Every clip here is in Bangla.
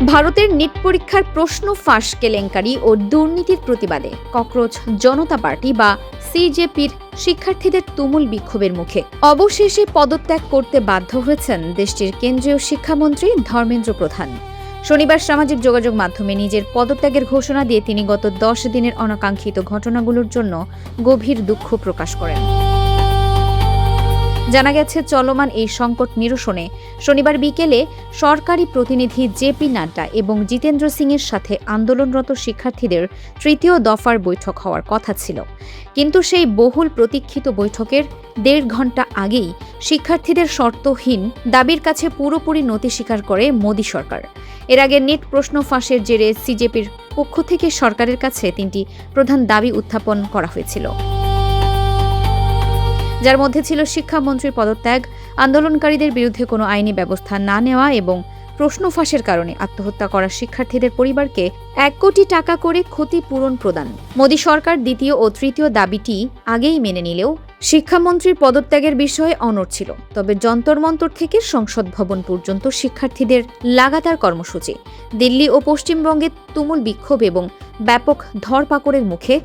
ভারতের নিট পরীক্ষার প্রশ্ন ফাঁস কেলেঙ্কারি ও দুর্নীতির প্রতিবাদে ককরোচ জনতা পার্টি বা সিজেপির শিক্ষার্থীদের তুমুল বিক্ষোভের মুখে অবশেষে পদত্যাগ করতে বাধ্য হয়েছেন দেশটির কেন্দ্রীয় শিক্ষামন্ত্রী ধর্মেন্দ্র প্রধান। শনিবার সামাজিক যোগাযোগ মাধ্যমে নিজের পদত্যাগের ঘোষণা দিয়ে তিনি গত 10 দিনের অনাকাঙ্ক্ষিত ঘটনাগুলোর জন্য গভীর দুঃখ প্রকাশ করেন। জানা গেছে, চলমান এই সংকট নিরসনে শনিবার বিকেলে সরকারি প্রতিনিধি জেপি নাড্ডা এবং জিতেন্দ্র সিংয়ের সাথে আন্দোলনরত শিক্ষার্থীদের তৃতীয় দফার বৈঠক হওয়ার কথা ছিল। কিন্তু সেই বহুল প্রতীক্ষিত বৈঠকের 1.5 ঘণ্টা আগেই শিক্ষার্থীদের শর্তহীন দাবির কাছে পুরোপুরি নতি স্বীকার করে মোদী সরকার। এর আগে নিট প্রশ্ন ফাঁসের জেরে সিজেপির পক্ষ থেকে সরকারের কাছে 3টি প্রধান দাবি উত্থাপন করা হয়েছিল, যার মধ্যে ছিল শিক্ষামন্ত্রীর পদত্যাগ, আন্দোলনকারীদের বিরুদ্ধে কোনো আইনি ব্যবস্থা না নেওয়া এবং প্রশ্ন ফাঁসের কারণে আত্মহত্যা করা শিক্ষার্থীদের পরিবারকে 1 কোটি টাকা করে ক্ষতিপূরণ প্রদান। মোদী সরকার দ্বিতীয় ও তৃতীয় দাবিটি আগেই মেনে নিলেও শিক্ষামন্ত্রীর পদত্যাগের বিষয়ে অনড় ছিল। তবে যন্তর মন্তর থেকে সংসদ ভবন পর্যন্ত শিক্ষার্থীদের লাগাতার কর্মসূচি, দিল্লি ও পশ্চিমবঙ্গে তুমুল বিক্ষোভ এবং ব্যাপক ধরপাকড়ের মুখে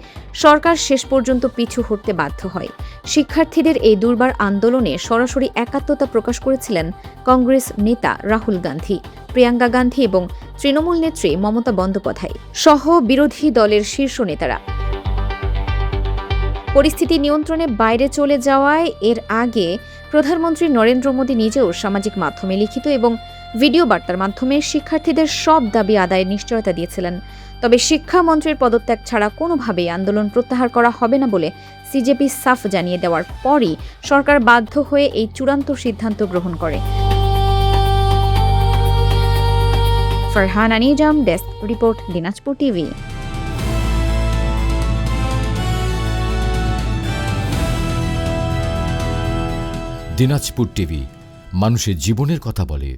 সরকার শেষ পর্যন্ত পিছু হটতে বাধ্য হয়। শিক্ষার্থীদের এই দুর্বার আন্দোলনে সরাসরি একাত্মতা প্রকাশ করেছিলেন কংগ্রেস নেতা রাহুল গান্ধী, প্রিয়াঙ্কা গান্ধী এবং তৃণমূল নেত্রী মমতা বন্দ্যোপাধ্যায় সহ বিরোধী দলের শীর্ষ নেতারা। পরিস্থিতি নিয়ন্ত্রণে বাইরে চলে যাওয়ায় এর আগে প্রধানমন্ত্রী নরেন্দ্র মোদী নিজেও সামাজিক মাধ্যমে লিখিত এবং ভিডিও বার্তার মাধ্যমে শিক্ষার্থীদের সব দাবি আদায়ের নিশ্চয়তা দিয়েছিলেন। তবে শিক্ষামন্ত্রীর পদত্যাগ ছাড়া কোনোভাবেই আন্দোলন প্রত্যাহার করা হবে না বলে সিজেপি সাফ জানিয়ে দেওয়ার পরই সরকার বাধ্য হয়ে এই চূড়ান্ত সিদ্ধান্ত গ্রহণ করে। Farhan Anizam, desk report, Dinajpur TV. Dinajpur TV, মানুষের জীবনের কথা বলে।